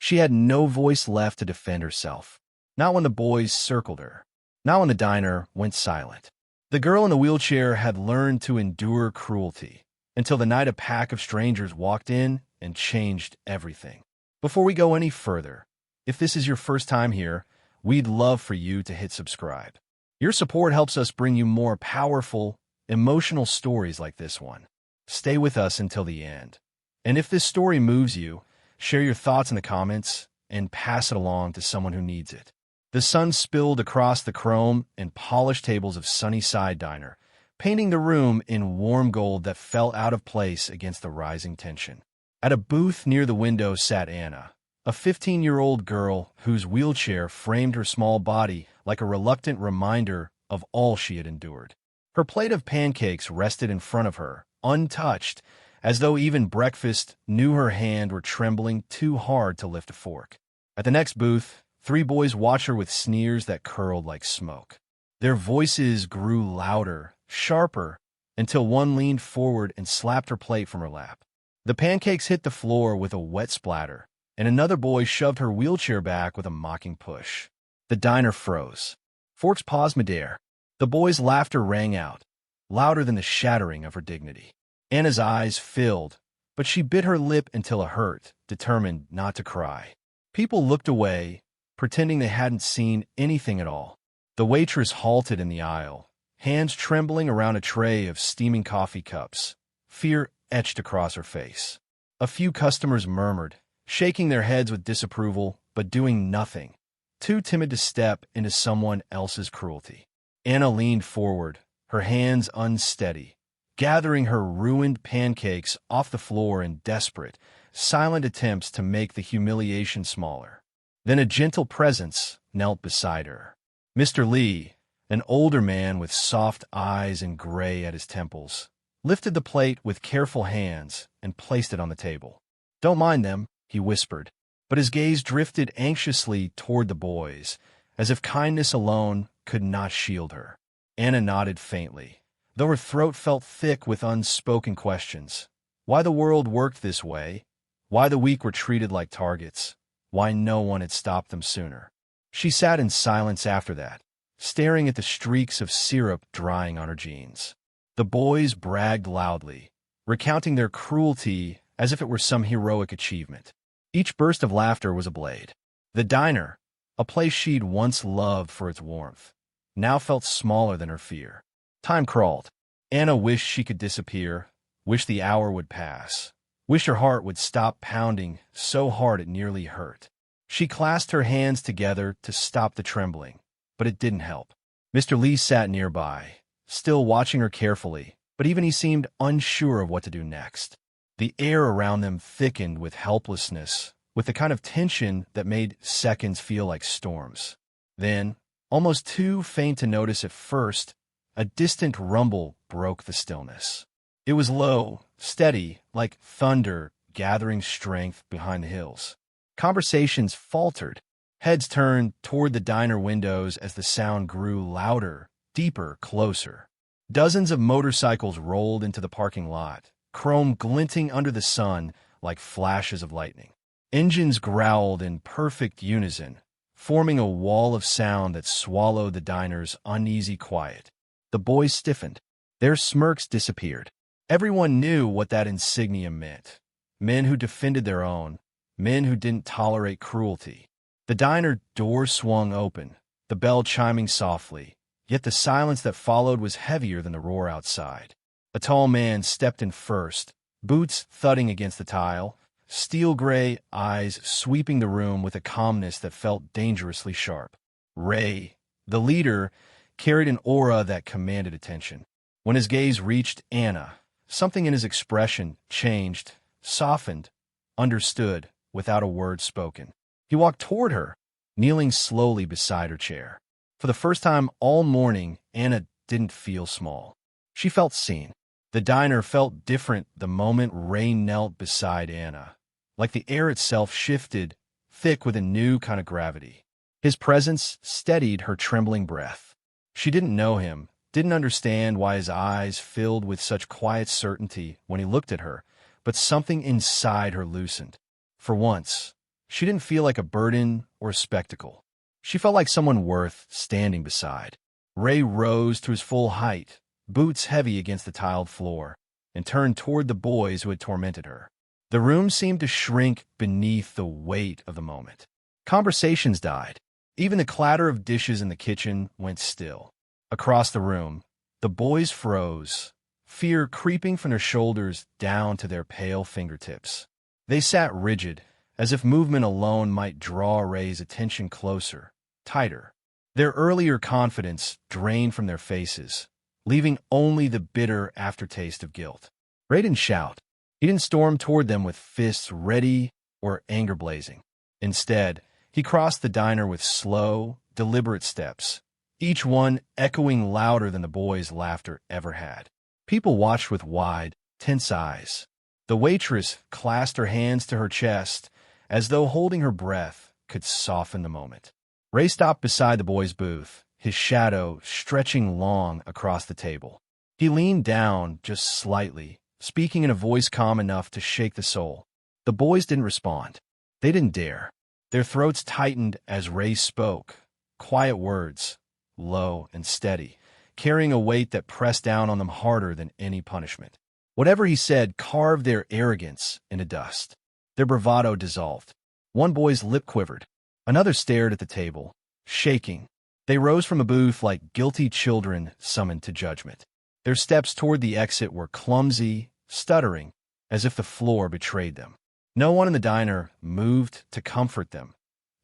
She had no voice left to defend herself. Not when the boys circled her. Not when the diner went silent. The girl in the wheelchair had learned to endure cruelty until the night a pack of strangers walked in and changed everything. Before we go any further, if this is your first time here, we'd love for you to hit subscribe. Your support helps us bring you more powerful, emotional stories like this one. Stay with us until the end. And if this story moves you, share your thoughts in the comments and pass it along to someone who needs it. The sun spilled across the chrome and polished tables of Sunnyside Diner, painting the room in warm gold that fell out of place against the rising tension. At a booth near the window sat Anna, a 15-year-old girl whose wheelchair framed her small body like a reluctant reminder of all she had endured. Her plate of pancakes rested in front of her, untouched, as though even breakfast knew her hand were trembling too hard to lift a fork. At the next booth, 3 boys watched her with sneers that curled like smoke. Their voices grew louder, sharper, until one leaned forward and slapped her plate from her lap. The pancakes hit the floor with a wet splatter, and another boy shoved her wheelchair back with a mocking push. The diner froze. Forks paused midair. The boys' laughter rang out, louder than the shattering of her dignity. Anna's eyes filled, but she bit her lip until it hurt, determined not to cry. People looked away, pretending they hadn't seen anything at all. The waitress halted in the aisle, hands trembling around a tray of steaming coffee cups, fear etched across her face. A few customers murmured, shaking their heads with disapproval, but doing nothing, too timid to step into someone else's cruelty. Anna leaned forward, her hands unsteady, gathering her ruined pancakes off the floor in desperate, silent attempts to make the humiliation smaller. Then a gentle presence knelt beside her. Mr. Lee, an older man with soft eyes and gray at his temples, lifted the plate with careful hands and placed it on the table. "Don't mind them," he whispered, but his gaze drifted anxiously toward the boys, as if kindness alone could not shield her. Anna nodded faintly, though her throat felt thick with unspoken questions. Why the world worked this way, why the weak were treated like targets, why no one had stopped them sooner. She sat in silence after that, staring at the streaks of syrup drying on her jeans. The boys bragged loudly, recounting their cruelty as if it were some heroic achievement. Each burst of laughter was a blade. The diner, a place she'd once loved for its warmth, now felt smaller than her fear. Time crawled. Anna wished she could disappear, wished the hour would pass, wished her heart would stop pounding so hard it nearly hurt. She clasped her hands together to stop the trembling, but it didn't help. Mr. Lee sat nearby, still watching her carefully, but even he seemed unsure of what to do next. The air around them thickened with helplessness, with the kind of tension that made seconds feel like storms. Then, almost too faint to notice at first, a distant rumble broke the stillness. It was low, steady, like thunder gathering strength behind the hills. Conversations faltered. Heads turned toward the diner windows as the sound grew louder, deeper, closer. Dozens of motorcycles rolled into the parking lot, chrome glinting under the sun like flashes of lightning. Engines growled in perfect unison, forming a wall of sound that swallowed the diner's uneasy quiet. The boys stiffened. Their smirks disappeared. Everyone knew what that insignia meant. Men who defended their own, men who didn't tolerate cruelty. The diner door swung open, the bell chiming softly, yet the silence that followed was heavier than the roar outside. A tall man stepped in first, boots thudding against the tile, steel-gray eyes sweeping the room with a calmness that felt dangerously sharp. Ray, the leader, carried an aura that commanded attention. When his gaze reached Anna, something in his expression changed, softened, understood, without a word spoken. He walked toward her, kneeling slowly beside her chair. For the first time all morning, Anna didn't feel small. She felt seen. The diner felt different the moment Ray knelt beside Anna, like the air itself shifted, thick with a new kind of gravity. His presence steadied her trembling breath. She didn't know him, didn't understand why his eyes filled with such quiet certainty when he looked at her, but something inside her loosened. For once, She didn't feel like a burden or a spectacle. She felt like someone worth standing beside. Ray rose to his full height, boots heavy against the tiled floor, and turned toward the boys who had tormented her. The room seemed to shrink beneath the weight of the moment. Conversations died. Even the clatter of dishes in the kitchen went still. Across the room, the boys froze, fear creeping from their shoulders down to their pale fingertips. They sat rigid, as if movement alone might draw Ray's attention closer, tighter. Their earlier confidence drained from their faces, leaving only the bitter aftertaste of guilt. Ray didn't shout. He didn't storm toward them with fists ready or anger blazing. Instead, he crossed the diner with slow, deliberate steps, each one echoing louder than the boys' laughter ever had. People watched with wide, tense eyes. The waitress clasped her hands to her chest, as though holding her breath could soften the moment. Ray stopped beside the boy's booth, his shadow stretching long across the table. He leaned down just slightly, speaking in a voice calm enough to shake the soul. The boys didn't respond. They didn't dare. Their throats tightened as Ray spoke, quiet words, low and steady, carrying a weight that pressed down on them harder than any punishment. Whatever he said carved their arrogance into dust. Their bravado dissolved. One boy's lip quivered. Another stared at the table, shaking. They rose from a booth like guilty children summoned to judgment. Their steps toward the exit were clumsy, stuttering, as if the floor betrayed them. No one in the diner moved to comfort them.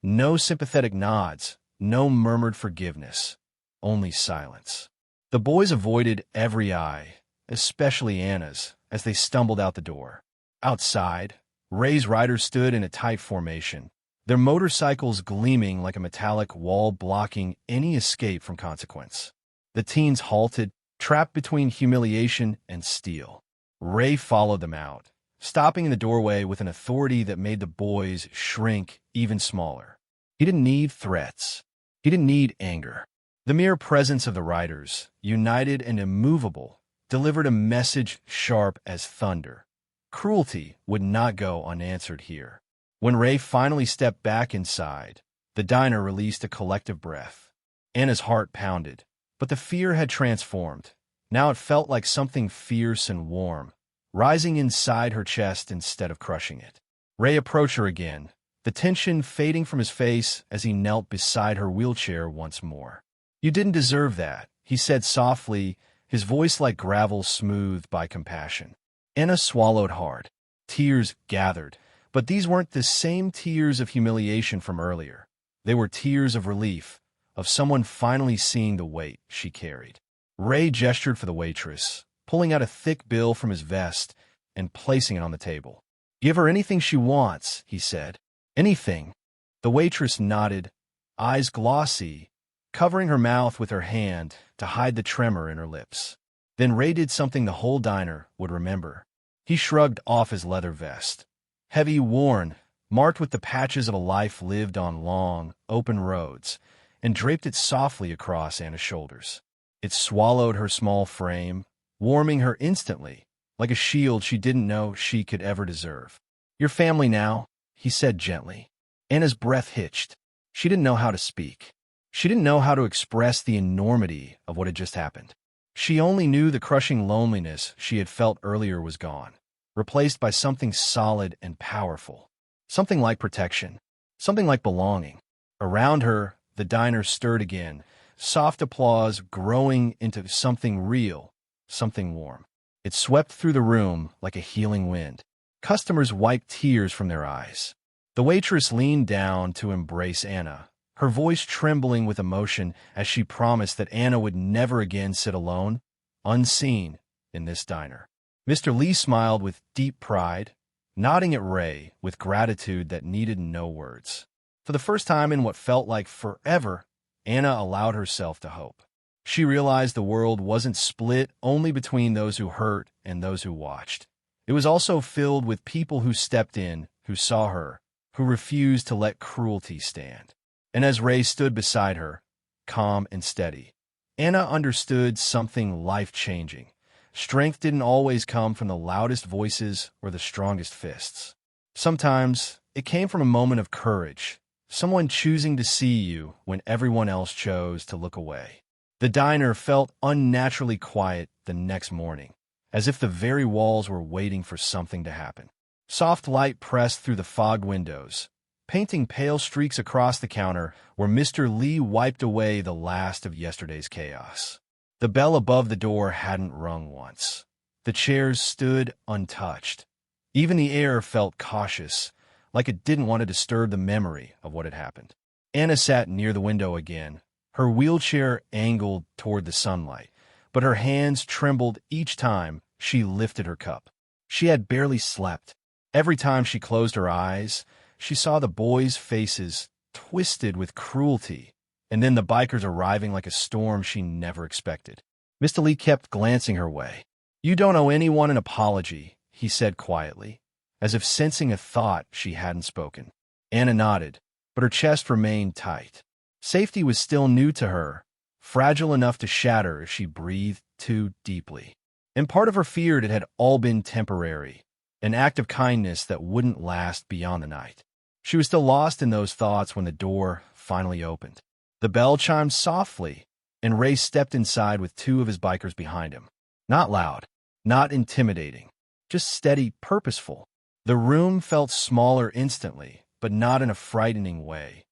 No sympathetic nods, no murmured forgiveness, only silence. The boys avoided every eye, especially Anna's, as they stumbled out the door. Outside, Ray's riders stood in a tight formation, their motorcycles gleaming like a metallic wall blocking any escape from consequence. The teens halted, trapped between humiliation and steel. Ray followed them out, stopping in the doorway with an authority that made the boys shrink even smaller. He didn't need threats. He didn't need anger. The mere presence of the riders, united and immovable, delivered a message sharp as thunder. Cruelty would not go unanswered here. When Ray finally stepped back inside, the diner released a collective breath. Anna's heart pounded, but the fear had transformed. Now it felt like something fierce and warm, rising inside her chest instead of crushing it. Ray approached her again, the tension fading from his face as he knelt beside her wheelchair once more. "You didn't deserve that," he said softly, his voice like gravel smoothed by compassion. Anna swallowed hard. Tears gathered, but these weren't the same tears of humiliation from earlier. They were tears of relief, of someone finally seeing the weight she carried. Ray gestured for the waitress, pulling out a thick bill from his vest and placing it on the table. "Give her anything she wants," he said. "Anything." The waitress nodded, eyes glossy, covering her mouth with her hand to hide the tremor in her lips. Then Ray did something the whole diner would remember. He shrugged off his leather vest. Heavy, worn, marked with the patches of a life lived on long, open roads, and draped it softly across Anna's shoulders. It swallowed her small frame, warming her instantly, like a shield she didn't know she could ever deserve. "Your family now," he said gently. Anna's breath hitched. She didn't know how to speak. She didn't know how to express the enormity of what had just happened. She only knew the crushing loneliness she had felt earlier was gone, replaced by something solid and powerful. Something like protection. Something like belonging. Around her, the diner stirred again, soft applause growing into something real, something warm. It swept through the room like a healing wind. Customers wiped tears from their eyes. The waitress leaned down to embrace Anna, her voice trembling with emotion as she promised that Anna would never again sit alone, unseen, in this diner. Mr. Lee smiled with deep pride, nodding at Ray with gratitude that needed no words. For the first time in what felt like forever, Anna allowed herself to hope. She realized the world wasn't split only between those who hurt and those who watched. It was also filled with people who stepped in, who saw her, who refused to let cruelty stand. And as Ray stood beside her, calm and steady, Anna understood something life-changing. Strength didn't always come from the loudest voices or the strongest fists. Sometimes It came from a moment of courage, someone choosing to see you when everyone else chose to look away. The diner felt unnaturally quiet the next morning, as if the very walls were waiting for something to happen. Soft light pressed through the fogged windows, painting pale streaks across the counter where Mr. Lee wiped away the last of yesterday's chaos. The bell above the door hadn't rung once. The chairs stood untouched. Even the air felt cautious, like it didn't want to disturb the memory of what had happened. Anna sat near the window again, her wheelchair angled toward the sunlight, but her hands trembled each time she lifted her cup. She had barely slept. Every time she closed her eyes, she saw the boys' faces twisted with cruelty, and then the bikers arriving like a storm she never expected. Mr. Lee kept glancing her way. "You don't owe anyone an apology," he said quietly, as if sensing a thought she hadn't spoken. Anna nodded, but her chest remained tight. Safety was still new to her, fragile enough to shatter if she breathed too deeply. And part of her feared it had all been temporary, an act of kindness that wouldn't last beyond the night. She was still lost in those thoughts when the door finally opened. The bell chimed softly, and Ray stepped inside with two of his bikers behind him. Not loud, not intimidating, just steady, purposeful. The room felt smaller instantly, but not in a frightening way.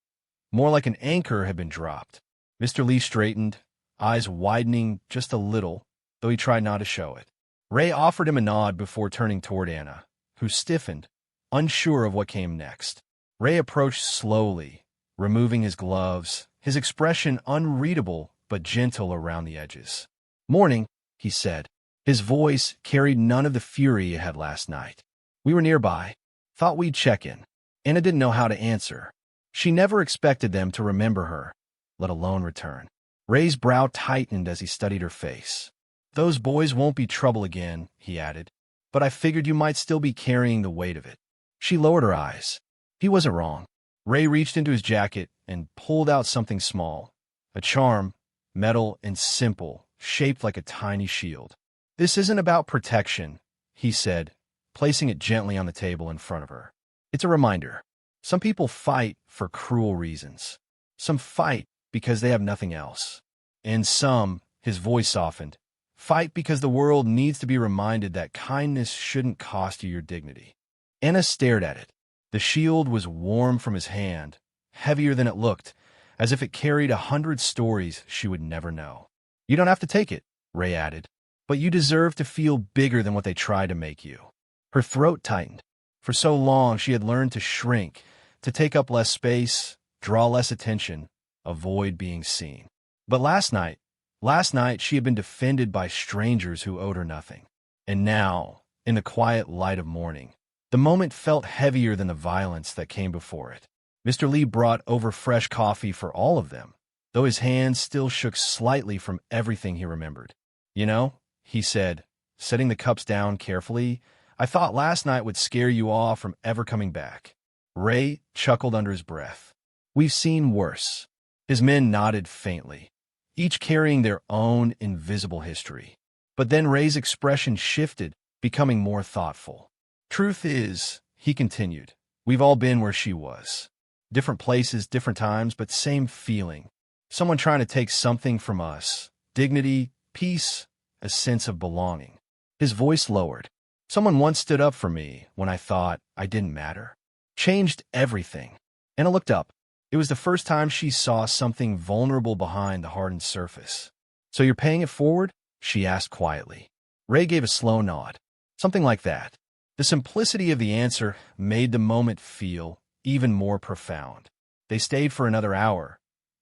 More like an anchor had been dropped. Mr. Lee straightened, eyes widening just a little, though he tried not to show it. Ray offered him a nod before turning toward Anna, who stiffened, unsure of what came next. Ray approached slowly, removing his gloves, his expression unreadable but gentle around the edges. "Morning," he said. His voice carried none of the fury it had last night. "We were nearby. Thought we'd check in." Anna didn't know how to answer. She never expected them to remember her, let alone return. Ray's brow tightened as he studied her face. "Those boys won't be trouble again," he added, "but I figured you might still be carrying the weight of it." She lowered her eyes. He wasn't wrong. Ray reached into his jacket and pulled out something small, a charm, metal and simple, shaped like a tiny shield. "This isn't about protection," he said, placing it gently on the table in front of her. "It's a reminder. Some people fight for cruel reasons. Some fight because they have nothing else. And some," his voice softened, "fight because the world needs to be reminded that kindness shouldn't cost you your dignity." Anna stared at it. The shield was warm from his hand, heavier than it looked, as if it carried 100 stories she would never know. "You don't have to take it," Ray added, "but you deserve to feel bigger than what they try to make you." Her throat tightened. For so long she had learned to shrink, to take up less space, draw less attention, avoid being seen. But last night she had been defended by strangers who owed her nothing. And now, in the quiet light of morning, the moment felt heavier than the violence that came before it. Mr. Lee brought over fresh coffee for all of them, though his hands still shook slightly from everything he remembered. "You know," he said, setting the cups down carefully, "I thought last night would scare you off from ever coming back." Ray chuckled under his breath. "We've seen worse." His men nodded faintly, each carrying their own invisible history. But then Ray's expression shifted, becoming more thoughtful. "Truth is," he continued, "we've all been where she was. Different places, different times, but same feeling. Someone trying to take something from us. Dignity, peace, a sense of belonging." His voice lowered. "Someone once stood up for me when I thought I didn't matter. Changed everything." Anna looked up. It was the first time she saw something vulnerable behind the hardened surface. "So you're paying it forward?" she asked quietly. Ray gave a slow nod. "Something like that." The simplicity of the answer made the moment feel even more profound. They stayed for another hour,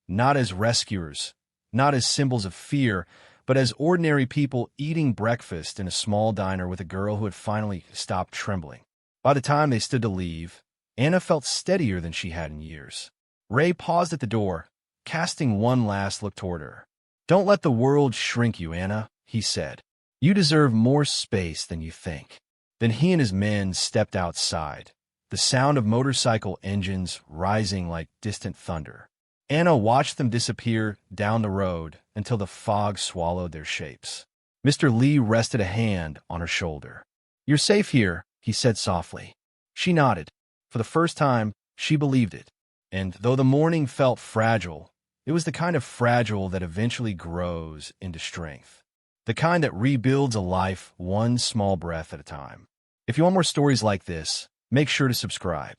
not as rescuers, not as symbols of fear, but as ordinary people eating breakfast in a small diner with a girl who had finally stopped trembling. By the time they stood to leave, Anna felt steadier than she had in years. Ray paused at the door, casting one last look toward her. "Don't let the world shrink you, Anna," he said. "You deserve more space than you think." Then he and his men stepped outside, the sound of motorcycle engines rising like distant thunder. Anna watched them disappear down the road until the fog swallowed their shapes. Mr. Lee rested a hand on her shoulder. "You're safe here," he said softly. She nodded. For the first time, she believed it. And though the morning felt fragile, it was the kind of fragile that eventually grows into strength. The kind that rebuilds a life one small breath at a time. If you want more stories like this, make sure to subscribe.